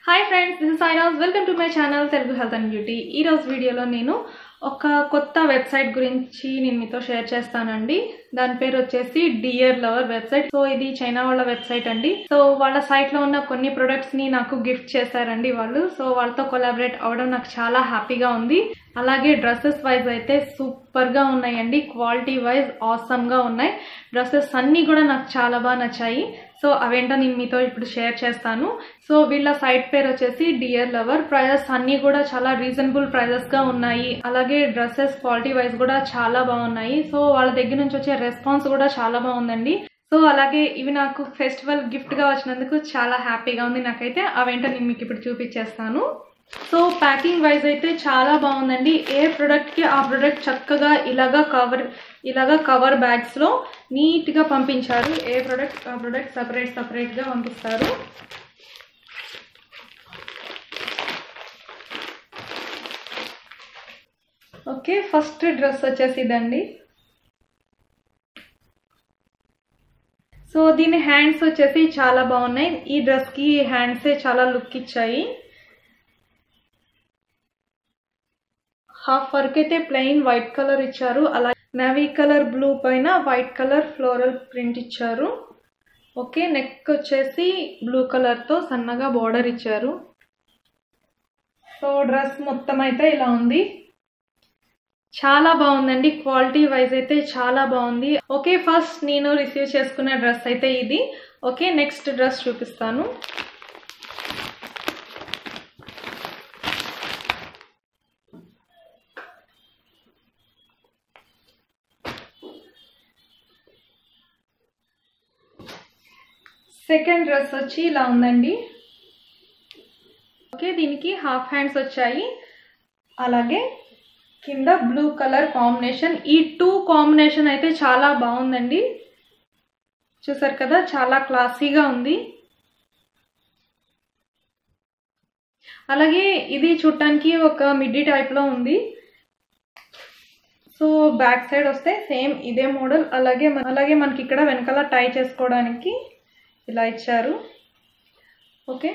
Hi friends, this is Saina's. Welcome to my channel Telugu Health and Beauty. ఈ రోజు వీడియోలో నేను ఒక కొత్త వెబ్సైట్ గురించి నేను మీతో షేర్ చేస్తానండి. దాని పేరు వచ్చేసి డియర్ లవర్ వెబ్సైట్. సో ఇది చైనా వాళ్ళ వెబ్సైట్ అండి. సో వాళ్ళ సైట్ లో ఉన్న కొన్ని ప్రొడక్ట్స్ ని నాకు గిఫ్ట్ చేశారండి వాళ్ళు. సో వాళ్ళతో కొలాబరేట్ అవడం నాకు చాలా హ్యాపీగా ఉంది. అలాగే డ్రెస్సెస్ వైజ్ అయితే సూపర్ గా ఉన్నాయండి. క్వాలిటీ వైజ్ ఆసమ్ గా ఉన్నాయి. డ్రెస్సెస్ అన్ని కూడా నాకు చాలా బాగా నచ్చాయి. సో అవేంటో నేను మీతో ఇప్పుడు షేర్ చేస్తాను. సో వీళ్ళ సైట్ పేరు వచ్చేసి డియర్ లవర్. ప్రైజెస్ అన్ని కూడా చాలా రీజనబుల్ ప్రైజెస్ గా ఉన్నాయి. అలాగే డ్రెస్సెస్ క్వాలిటీ వైజ్ కూడా చాలా బాగున్నాయి. సో వాళ్ళ దగ్గర నుంచి వచ్చే రెస్పాన్స్ కూడా చాలా బాగుందండి. సో అలాగే ఇవి నాకు ఫెస్టివల్ గిఫ్ట్ గా వచ్చినందుకు చాలా హ్యాపీగా ఉంది నాకైతే. అవేంటో నేను మీకు ఇప్పుడు చూపించేస్తాను. సో ప్యాకింగ్ వైజ్ అయితే చాలా బాగుందండి. ఏ ప్రోడక్ట్ కి ఆ ప్రోడక్ట్ చక్కగా ఇలాగా కవర్ బ్యాగ్స్ లో నీట్ గా పంపించారు. ఏ ప్రోడక్ట్ ఆ ప్రోడక్ట్ సపరేట్ గా పంపిస్తారు. ఓకే, ఫస్ట్ డ్రెస్ వచ్చేసి ఇదండి. సో దీని హ్యాండ్స్ వచ్చేసి చాలా బాగున్నాయి. ఈ డ్రెస్ కి హ్యాండ్సే చాలా లుక్ ఇచ్చాయి. హాఫ్ వర్క్ అయితే ప్లెయిన్ వైట్ కలర్ ఇచ్చారు. అలాగే నేవీ కలర్ బ్లూ పైన వైట్ కలర్ ఫ్లోరల్ ప్రింట్ ఇచ్చారు. ఓకే, నెక్ వచ్చేసి బ్లూ కలర్ తో సన్నగా బోర్డర్ ఇచ్చారు. సో డ్రెస్ మొత్తం అయితే ఇలా ఉంది. చాలా బాగుందండి. క్వాలిటీ వైజ్ అయితే చాలా బాగుంది. ఓకే, ఫస్ట్ నేను రిసీవ్ చేసుకున్న డ్రెస్ అయితే ఇది. ఓకే, నెక్స్ట్ డ్రెస్ చూపిస్తాను. సెకండ్ డ్రెస్ వచ్చి ఇలా ఉందండి. ఓకే, దీనికి హాఫ్ హ్యాండ్స్ వచ్చాయి. అలాగే కింద బ్లూ కలర్ కాంబినేషన్. ఈ టూ కాంబినేషన్ అయితే చాలా బాగుందండి. చూసారు కదా, చాలా క్లాసీగా ఉంది. అలాగే ఇది చూడటానికి ఒక మిడ్డీ టైప్ లో ఉంది. సో బ్యాక్ సైడ్ వస్తే సేమ్ ఇదే మోడల్. అలాగే మనకి ఇక్కడ వెనకాల టై చేసుకోవడానికి ఇలా ఇచ్చారు. ఓకే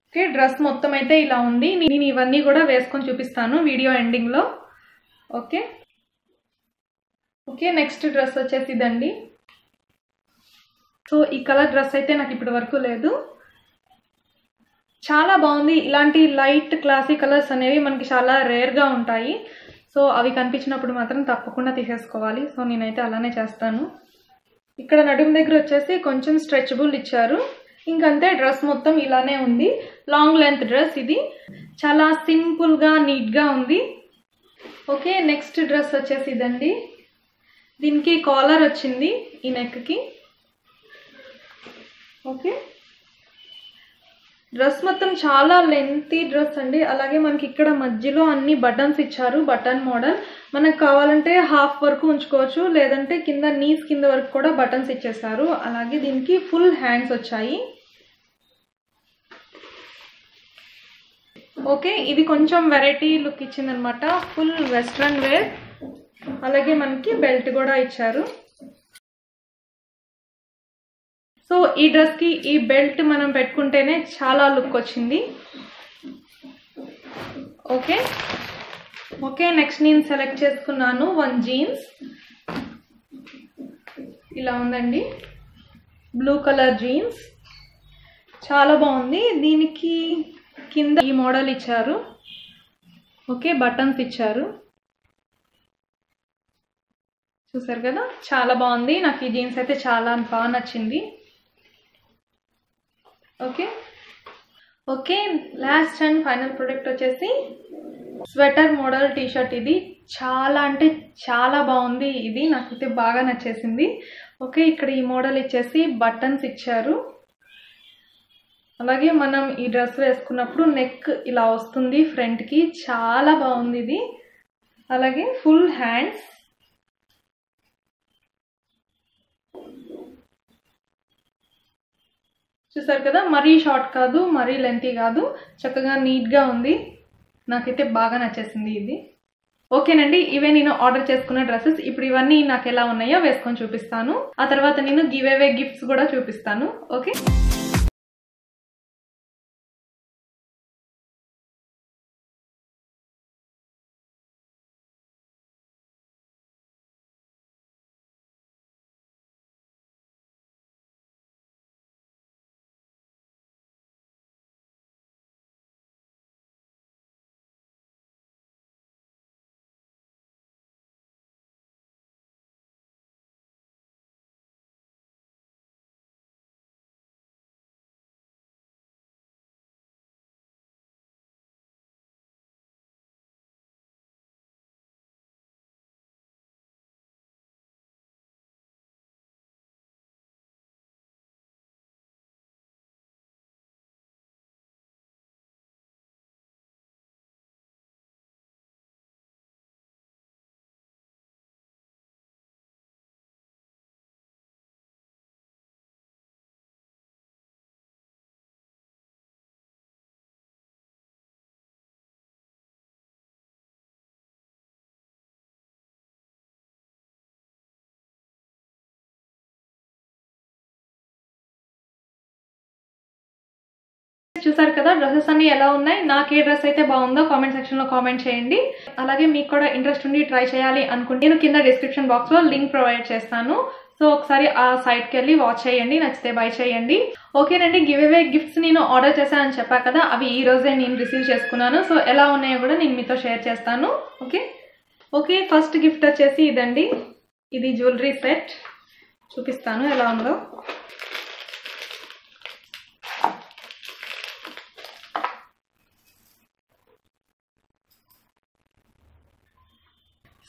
ఓకే, డ్రెస్ మొత్తం అయితే ఇలా ఉంది. నేను ఇవన్నీ కూడా వేసుకొని చూపిస్తాను వీడియో ఎండింగ్ లో. ఓకే ఓకే, నెక్స్ట్ డ్రెస్ వచ్చేసి ఇదండి. సో ఈ కలర్ డ్రెస్ అయితే నాకు ఇప్పటి వరకు లేదు. చాలా బాగుంది. ఇలాంటి లైట్ క్లాసీ కలర్స్ అనేవి మనకి చాలా రేర్ గా ఉంటాయి. సో అవి కనిపించినప్పుడు మాత్రం తప్పకుండా తీసేసుకోవాలి. సో నేనైతే అలానే చేస్తాను. ఇక్కడ నడుము దగ్గర వచ్చేసి కొంచెం స్ట్రెచబుల్ ఇచ్చారు. ఇంకంతే, డ్రెస్ మొత్తం ఇలానే ఉంది. లాంగ్ లెంత్ డ్రెస్ ఇది. చాలా సింపుల్ గా నీట్ గా ఉంది. ఓకే, నెక్స్ట్ డ్రెస్ వచ్చేసి ఇదండి. దీనికి కాలర్ వచ్చింది ఈ నెక్ కి. ఓకే, డ్రెస్ మొత్తం చాలా లెంతీ డ్రెస్ అండి. అలాగే మనకి ఇక్కడ మధ్యలో అన్ని బటన్స్ ఇచ్చారు. Button model. మనకు కావాలంటే హాఫ్ వరకు ఉంచుకోవచ్చు, లేదంటే కింద నీస్ కింద వరకు కూడా బటన్స్ ఇచ్చేసారు. అలాగే దీనికి ఫుల్ హ్యాండ్స్ వచ్చాయి. ఓకే, ఇది కొంచెం వెరైటీ లుక్ ఇచ్చిందనమాట. Full western wear. అలాగే మనకి బెల్ట్ కూడా ఇచ్చారు. సో ఈ డ్రెస్ కి ఈ బెల్ట్ మనం పెట్టుకుంటేనే చాలా లుక్ వచ్చింది. ఓకే ఓకే, నెక్స్ట్ నేను సెలెక్ట్ చేసుకున్నాను వన్ జీన్స్. ఇలా ఉందండి, బ్లూ కలర్ జీన్స్. చాలా బాగుంది. దీనికి కింద ఈ మోడల్ ఇచ్చారు. ఓకే, బటన్స్ ఇచ్చారు. చూసారు కదా, చాలా బాగుంది. నాకు ఈ జీన్స్ అయితే చాలా బాగా నచ్చింది. Okay okay, last and final product వచ్చేసి స్వెటర్ మోడల్ టీషర్ట్. ఇది చాలా అంటే చాలా బాగుంది. ఇది నాకైతే బాగా నచ్చేసింది. ఓకే, ఇక్కడ ఈ మోడల్ ఇచ్చేసి బటన్స్ ఇచ్చారు. అలాగే మనం ఈ డ్రెస్ వేసుకున్నప్పుడు నెక్ ఇలా వస్తుంది ఫ్రంట్ కి. చాలా బాగుంది ఇది. అలాగే ఫుల్ హ్యాండ్స్. చూసారు కదా, మరీ షార్ట్ కాదు, మరీ లెంతీ కాదు, చక్కగా నీట్ గా ఉంది. నాకైతే బాగా నచ్చేసింది ఇది. ఓకేనండి, ఇవే నేను ఆర్డర్ చేసుకున్న డ్రెస్సెస్. ఇప్పుడు ఇవన్నీ నాకు ఎలా ఉన్నాయో వేసుకొని చూపిస్తాను. ఆ తర్వాత నేను గివ్ అవే గిఫ్ట్స్ కూడా చూపిస్తాను. ఓకే. చూసారు కదా డ్రెస్సెస్ అన్ని ఎలా ఉన్నాయి, నాకు ఏ డ్రెస్ అయితే బాగుందో కామెంట్ సెక్షన్లో కామెంట్ చేయండి. అలాగే మీకు కూడా ఇంట్రెస్ట్ ఉండి ట్రై చేయాలి అనుకుంటే నేను కింద డిస్క్రిప్షన్ బాక్స్లో లింక్ ప్రొవైడ్ చేస్తాను. సో ఒకసారి ఆ సైట్కి వెళ్ళి వాచ్ చేయండి, నచ్చితే బై చేయండి. ఓకేనండి, గివ్ అవే గిఫ్ట్స్ నేను ఆర్డర్ చేశానని చెప్పా కదా, అవి ఈ రోజే నేను రిసీవ్ చేసుకున్నాను. సో ఎలా ఉన్నాయో కూడా నేను మీతో షేర్ చేస్తాను. ఓకే ఫస్ట్ గిఫ్ట్ వచ్చేసి ఇదండి. ఇది జ్యువెలరీ సెట్, చూపిస్తాను ఎలా ఉందో.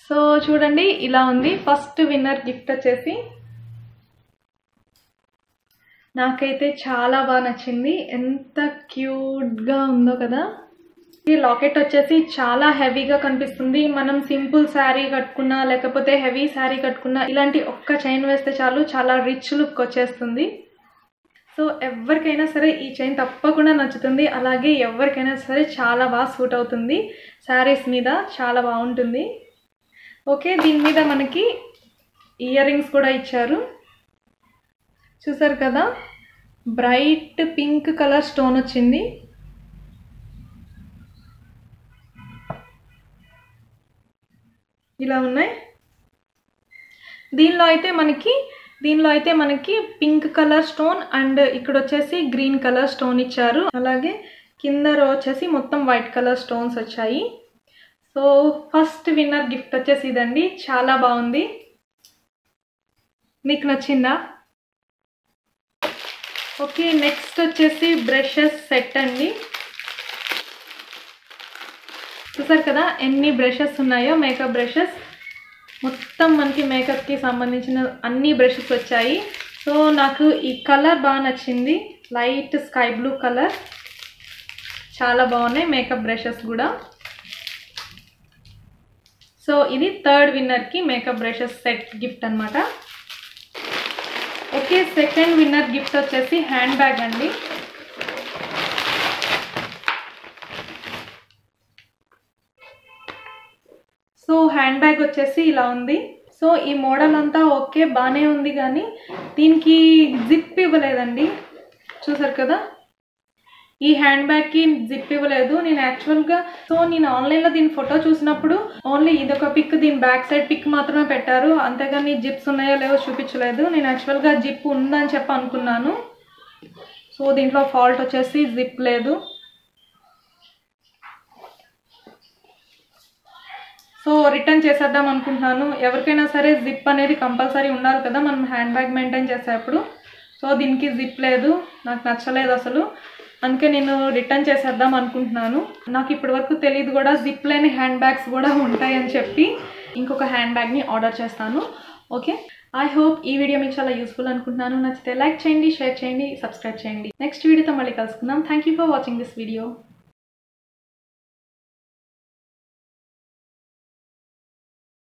సో చూడండి ఇలా ఉంది. ఫస్ట్ విన్నర్ గిఫ్ట్ వచ్చేసి నాకైతే చాలా బాగా నచ్చింది. ఎంత క్యూట్గా ఉందో కదా. ఈ లాకెట్ వచ్చేసి చాలా హెవీగా కనిపిస్తుంది. మనం సింపుల్ శారీ కట్టుకున్నా లేకపోతే హెవీ శారీ కట్టుకున్నా ఇలాంటి ఒక్క చైన్ వేస్తే చాలు, చాలా రిచ్ లుక్ వచ్చేస్తుంది. సో ఎవరికైనా సరే ఈ చైన్ తప్పకుండా నచ్చుతుంది. అలాగే ఎవరికైనా సరే చాలా బాగా సూట్ అవుతుంది, శారీస్ మీద చాలా బాగుంటుంది. ఓకే, దీని మీద మనకి ఇయర్ రింగ్స్ కూడా ఇచ్చారు. చూసారు కదా, బ్రైట్ పింక్ కలర్ స్టోన్ వచ్చింది. ఇలా ఉన్నాయి. దీనిలో అయితే మనకి పింక్ కలర్ స్టోన్ అండ్ ఇక్కడ వచ్చేసి గ్రీన్ కలర్ స్టోన్ ఇచ్చారు. అలాగే కింద రో వచ్చేసి మొత్తం వైట్ కలర్ స్టోన్స్ వచ్చాయి. సో ఫస్ట్ విన్నర్ గిఫ్ట్ వచ్చేసి ఇదండి. చాలా బాగుంది. మీకు నచ్చిందా? ఓకే, నెక్స్ట్ వచ్చేసి బ్రషెస్ సెట్ అండి. చూసారు కదా ఎన్ని బ్రషెస్ ఉన్నాయో, మేకప్ బ్రషెస్. మొత్తం మనకి మేకప్కి సంబంధించిన అన్ని బ్రషెస్ వచ్చాయి. సో నాకు ఈ కలర్ బాగా నచ్చింది, లైట్ స్కై బ్లూ కలర్. చాలా బాగున్నాయి మేకప్ బ్రషెస్ కూడా. సో ఇది థర్డ్ విన్నర్కి మేకప్ బ్రషెస్ సెట్ గిఫ్ట్ అనమాట. ఓకే, సెకండ్ విన్నర్ గిఫ్ట్ వచ్చేసి హ్యాండ్ బ్యాగ్ అండి. సో హ్యాండ్ బ్యాగ్ వచ్చేసి ఇలా ఉంది. సో ఈ మోడల్ అంతా ఓకే బాగానే ఉంది, కానీ దీనికి జిప్ ఇవ్వలేదండి. చూసారు కదా, ఈ హ్యాండ్ బ్యాగ్కి జిప్ ఇవ్వలేదు. నేను యాక్చువల్గా నేను ఆన్లైన్లో దీని ఫోటో చూసినప్పుడు ఓన్లీ ఇదొక పిక్, దీని బ్యాక్ సైడ్ పిక్ మాత్రమే పెట్టారు, అంతేగాని జిప్స్ ఉన్నాయో లేవో చూపించలేదు. నేను యాక్చువల్గా జిప్ ఉందని చెప్పి అనుకున్నాను. సో దీంట్లో ఫాల్ట్ వచ్చేసి జిప్ లేదు. సో రిటర్న్ చేసేద్దాం అనుకుంటున్నాను. ఎవరికైనా సరే జిప్ అనేది కంపల్సరీ ఉండాలి కదా మనం హ్యాండ్ బ్యాగ్ మెయింటైన్ చేసేటప్పుడు. సో దీనికి జిప్ లేదు, నాకు నచ్చలేదు అసలు. అందుకే నేను రిటర్న్ చేసేద్దాం అనుకుంటున్నాను. నాకు ఇప్పటి వరకు తెలియదు కూడా జిప్ లేని హ్యాండ్ బ్యాగ్స్ కూడా ఉంటాయని చెప్పి ఇంకొక హ్యాండ్ బ్యాగ్ని ఆర్డర్ చేస్తాను. ఓకే, ఐ హోప్ ఈ వీడియో మీకు చాలా యూస్ఫుల్ అనుకుంటున్నాను. నచ్చితే లైక్ చేయండి, షేర్ చేయండి, సబ్స్క్రైబ్ చేయండి. నెక్స్ట్ వీడియోతో మళ్ళీ కలుసుకుందాం. Thank you for watching this video.